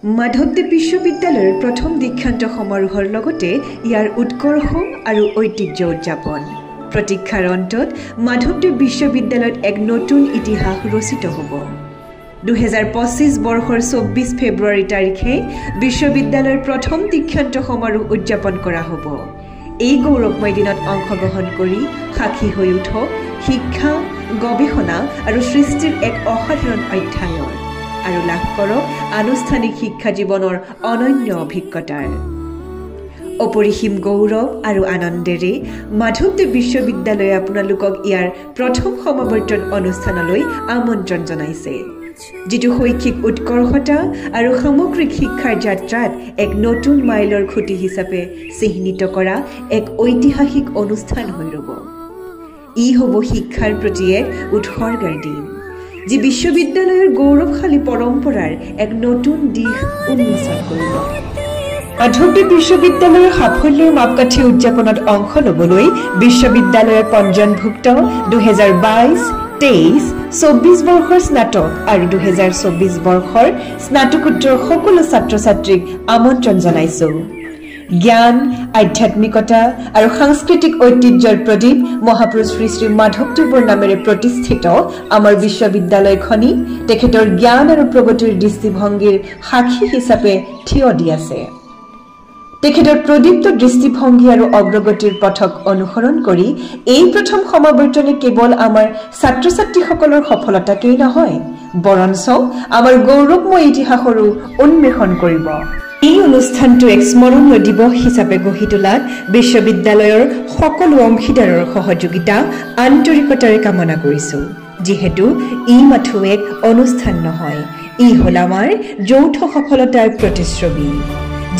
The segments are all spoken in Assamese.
মাধৱদেৱ বিশ্ববিদ্যালয়ৰ প্ৰথম দীক্ষান্ত সমাৰোহৰ লগতে ইয়াৰ উৎকৰ্ষ আৰু ঐতিহ্য উদযাপন প্ৰতীক্ষাৰ অন্তত মাধৱদেৱ বিশ্ববিদ্যালয়ত এক নতুন ইতিহাস ৰচিত হ'ব 2025 বৰ্ষৰ 24 ফেব্ৰুৱাৰী তাৰিখে বিশ্ববিদ্যালয়ৰ প্ৰথম দীক্ষান্ত সমাৰোহ উদযাপন কৰা হ'ব এই গৌৰৱময় দিনত অংশগ্ৰহণ কৰি সাক্ষী হৈ উঠক শিক্ষা গৱেষণা আৰু সৃষ্টিৰ এক অসাধাৰণ অধ্যায়ৰ আৰু লাভ কৰক আনুষ্ঠানিক শিক্ষা জীৱনৰ অনন্য অভিজ্ঞতাৰ অপৰিসীম গৌৰৱ আৰু আনন্দেৰে মাধৱদেৱ বিশ্ববিদ্যালয়ে আপোনালোকক ইয়াৰ প্ৰথম সমাৱৰ্তন অনুষ্ঠানলৈ আমন্ত্ৰণ জনাইছে যিটো শৈক্ষিক উৎকৰ্ষতা আৰু সামগ্ৰিক শিক্ষাৰ যাত্ৰাত এক নতুন মাইলৰ খুঁটি হিচাপে চিহ্নিত কৰা এক ঐতিহাসিক অনুষ্ঠান হৈ ৰ'ব ই হ'ব শিক্ষাৰ প্ৰতি এক উৎসৰ্গাৰ দিন যি বিশ্ববিদ্যালয়ৰ গৌৰৱশালী পৰম্পৰাৰ এক নতুন দিশ উন্মোচন কৰিব মাধৱদেৱ বিশ্ববিদ্যালয়ৰ সাফল্যৰ মাপকাঠি উদযাপনত অংশ ল'বলৈ বিশ্ববিদ্যালয়ৰ পঞ্জীয়নভুক্ত 2022-23 24 বৰ্ষৰ স্নাতক আৰু 2024 বৰ্ষৰ স্নাতকোত্তৰ সকলো ছাত্ৰ-ছাত্ৰীক আমন্ত্ৰণ জনাইছো জ্ঞান আধ্যাত্মিকতা আৰু সাংস্কৃতিক ঐতিহ্যৰ প্ৰদীপ মহাপুৰুষ শ্ৰী শ্ৰী মাধৱদেৱৰ নামেৰে প্ৰতিষ্ঠিত আমাৰ বিশ্ববিদ্যালয়খনি তেখেতৰ জ্ঞান আৰু প্ৰগতিৰ দৃষ্টিভংগীৰ সাক্ষী হিচাপে থিয় দি আছে তেখেতৰ প্ৰদীপ্ত দৃষ্টিভংগী আৰু অগ্ৰগতিৰ পথক অনুসৰণ কৰি এই প্ৰথম সমাৱৰ্তনে কেৱল আমাৰ ছাত্ৰ-ছাত্ৰীসকলৰ সফলতাকেই নহয় বৰঞ্চ আমাৰ গৌৰৱময় ইতিহাসৰো উন্মেষণ কৰিব এই অনুষ্ঠানটো এক স্মৰণীয় দিৱস হিচাপে গঢ়ি তোলাত বিশ্ববিদ্যালয়ৰ সকলো অংশীদাৰৰ সহযোগিতা আন্তৰিকতাৰে কামনা কৰিছো যিহেতু ই মাথো এক অনুষ্ঠান নহয় ই হ'ল আমাৰ যৌথ সফলতাৰ প্ৰতিচ্ছবি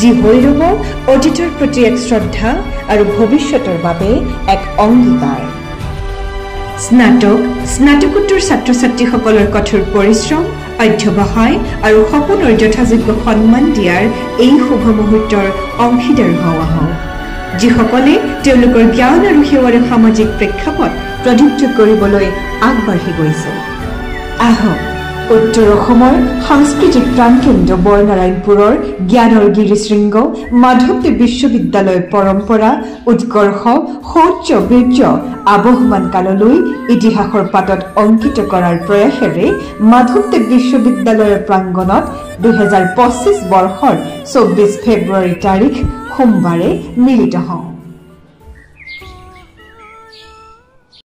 যি হৈ ৰ'ব অতীতৰ প্ৰতি এক শ্ৰদ্ধা আৰু ভৱিষ্যতৰ বাবে এক অংগীকাৰ স্নাতকোত্তৰ ছাত্ৰ-ছাত্ৰীসকলৰ কঠোৰ পৰিশ্ৰম অধ্যৱসায় আৰু সপোনৰ যথাযোগ্য সন্মান দিয়াৰ এই শুভ মুহূৰ্তৰ অংশীদাৰ হোৱা হওক যিসকলে তেওঁলোকৰ জ্ঞান আৰু সেৱাৰ সামাজিক প্ৰেক্ষাপট প্ৰদীপ্ত কৰিবলৈ আগবাঢ়ি গৈছে আহক উত্তৰ অসমৰ সাংস্কৃতিক প্ৰাণকেন্দ্ৰ বৰনাৰায়ণপুৰৰ জ্ঞানৰ গিৰিশৃংগ মাধৱদেৱ বিশ্ববিদ্যালয়ৰ পৰম্পৰা উৎকৰ্ষ শৌৰ্য বীৰ্য আবহমান কাললৈ ইতিহাসৰ পাতত অংকিত কৰাৰ প্ৰয়াসেৰে মাধৱদেৱ বিশ্ববিদ্যালয়ৰ প্ৰাংগণত 2025 বৰ্ষৰ 24 ফেব্ৰুৱাৰী তাৰিখ সোমবাৰে মিলিত হওঁ